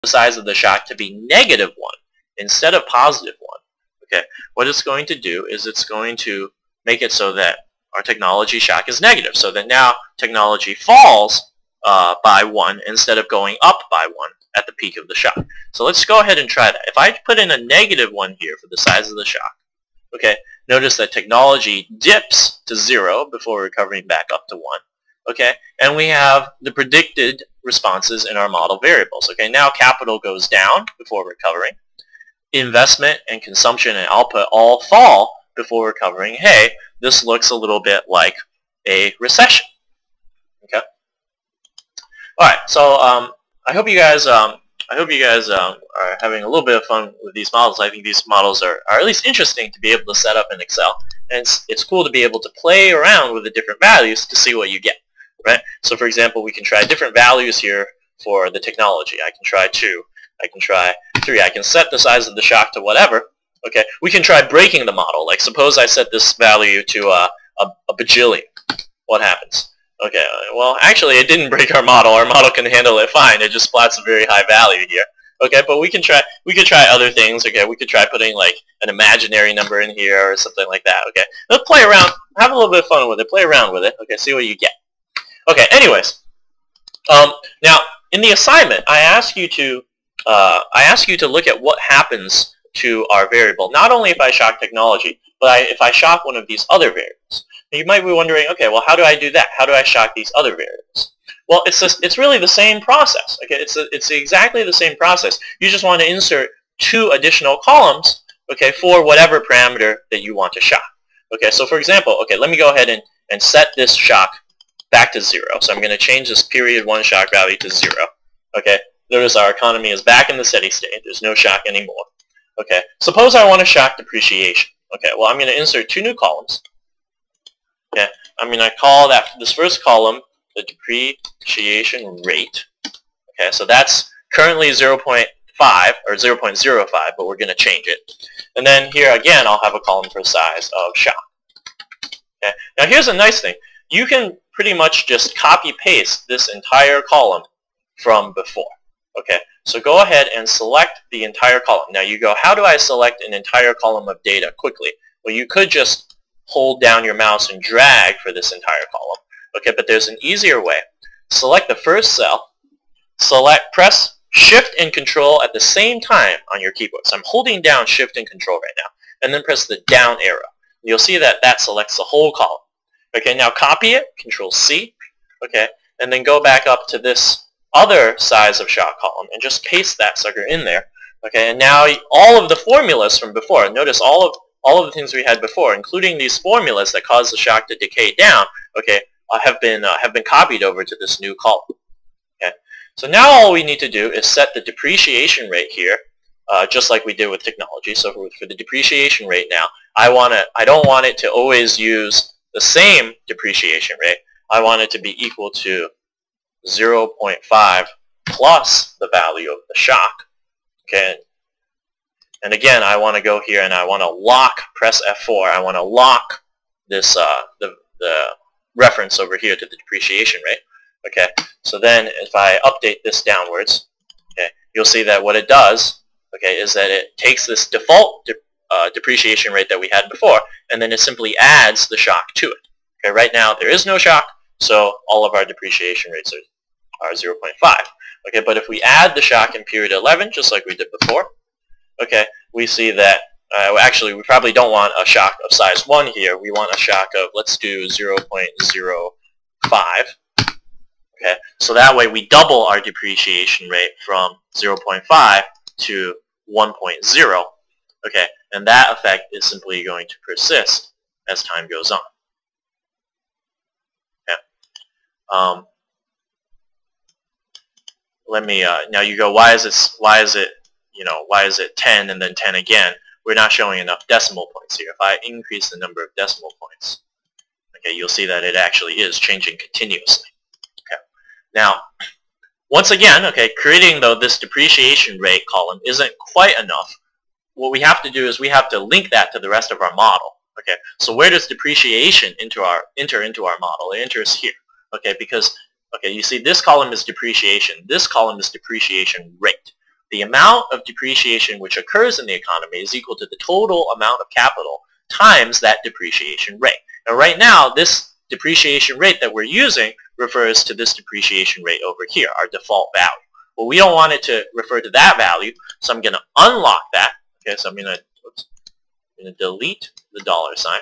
the size of the shock to be -1 instead of +1, okay, what it's going to do is it's going to make it so that our technology shock is negative, so that now technology falls by 1 instead of going up by 1 at the peak of the shock. So let's go ahead and try that. If I put in a -1 here for the size of the shock, okay, notice that technology dips to 0 before recovering back up to 1. Okay, and we have the predicted responses in our model variables. Okay, now capital goes down before recovering. Investment and consumption and output all fall before recovering. Hey, this looks a little bit like a recession. Okay. All right. So I hope you guys are having a little bit of fun with these models. I think these models are at least interesting to be able to set up in Excel, and it's cool to be able to play around with the different values to see what you get. Right? So for example, we can try different values here for the technology. I can try 2. I can try 3. I can set the size of the shock to whatever. Okay. We can try breaking the model. Like suppose I set this value to a bajillion. What happens? Okay. Well, actually, it didn't break our model. Our model can handle it fine. It just plots a very high value here. Okay. But we could try other things. Okay. We could try putting like an imaginary number in here or something like that. Okay. Let's play around. Have a little bit of fun with it. Play around with it. Okay. See what you get. Okay, anyways, now in the assignment, I ask you to look at what happens to our variable. Not only if I shock technology, but if I shock one of these other variables. Now, you might be wondering, okay, well, how do I do that? How do I shock these other variables? Well, it's really the same process. Okay, it's exactly the same process. You just want to insert 2 additional columns, okay, for whatever parameter that you want to shock. Okay, so for example, okay, let me go ahead and set this shock back to 0. So I'm going to change this period 1 shock value to 0. Okay, notice our economy is back in the steady state. There's no shock anymore. Okay, suppose I want to shock depreciation. Okay, well I'm going to insert 2 new columns. Okay, I'm going to call this first column the depreciation rate. Okay, so that's currently 0.5 or 0.05, but we're going to change it. And then here again, I'll have a column for size of shock. Okay, now here's a nice thing. You can pretty much just copy-paste this entire column from before. Okay, so go ahead and select the entire column. Now you go, how do I select an entire column of data quickly? Well, you could just hold down your mouse and drag for this entire column. Okay, but there's an easier way. Select the first cell, press Shift and Control at the same time on your keyboard. So I'm holding down Shift and Control right now, and then press the down arrow. You'll see that selects the whole column. Okay, now copy it, Control-C, okay, and then go back up to this other size of shock column and just paste that sucker in there. Okay, and now all of the formulas from before, notice all of the things we had before, including these formulas that cause the shock to decay down, okay, have been copied over to this new column. Okay, so now all we need to do is set the depreciation rate here, just like we did with technology. So for the depreciation rate now, I don't want it to always use the same depreciation rate. I want it to be equal to 0.5 plus the value of the shock. Okay, and again, I want to go here and I want to lock, press F4. I want to lock this the reference over here to the depreciation rate. Okay, so then if I update this downwards, okay, you'll see that what it does, okay, is that it takes this default depreciation rate that we had before, and then it simply adds the shock to it. Okay, right now there is no shock, so all of our depreciation rates are 0.5. Okay, but if we add the shock in period 11, just like we did before, okay, we see that actually we probably don't want a shock of size 1 here. We want a shock of, let's do 0.05. Okay, so that way we double our depreciation rate from 0.5 to 1.0. Okay, and that effect is simply going to persist as time goes on. Okay. Let me now you go, why is it 10 and then 10 again? We're not showing enough decimal points here. If I increase the number of decimal points, okay, you'll see that it actually is changing continuously. Okay. Now, once again, okay, creating this depreciation rate column isn't quite enough. What we have to do is we have to link that to the rest of our model. Okay, so where does depreciation enter into our model? It enters here. Okay, because you see this column is depreciation. This column is depreciation rate. the amount of depreciation which occurs in the economy is equal to the total amount of capital times that depreciation rate. Now right now, this depreciation rate that we're using refers to this depreciation rate over here, our default value. Well, we don't want it to refer to that value, so I'm going to unlock that. Okay, so I'm going to delete the dollar sign.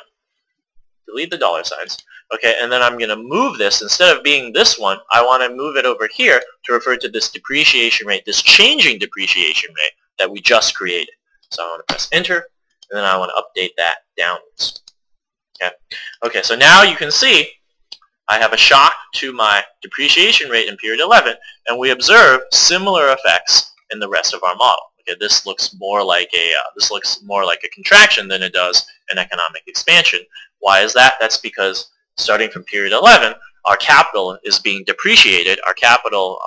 Delete the dollar signs. Okay, and then I'm going to move this. Instead of being this one, I want to move it over here to refer to this depreciation rate, this changing depreciation rate that we just created. So I want to press enter, and then I want to update that downwards. Okay, so now you can see I have a shock to my depreciation rate in period 11, and we observe similar effects in the rest of our model. Okay, this looks more like a contraction than it does an economic expansion. Why is that? That's because starting from period 11, our capital is being depreciated. Our capital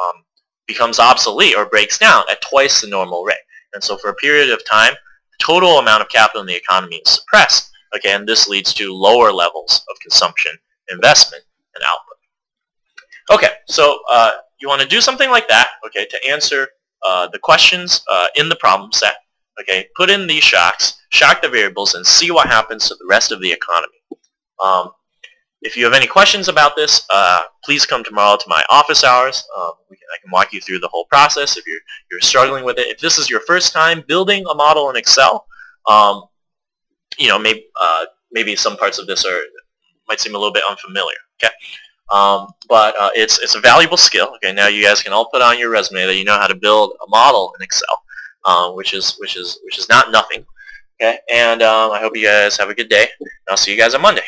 becomes obsolete or breaks down at twice the normal rate. And so for a period of time, the total amount of capital in the economy is suppressed. Okay, and this leads to lower levels of consumption, investment, and output. Okay, so you want to do something like that, okay, to answer the questions in the problem set. Okay, put in these shocks, shock the variables, and see what happens to the rest of the economy. If you have any questions about this, please come tomorrow to my office hours. I can walk you through the whole process if you're struggling with it. If this is your first time building a model in Excel, you know, maybe some parts of this might seem a little bit unfamiliar. Okay, but it's a valuable skill. Okay, now you guys can all put on your resume that you know how to build a model in Excel, which is not nothing. Okay, and I hope you guys have a good day. I'll see you guys on Monday.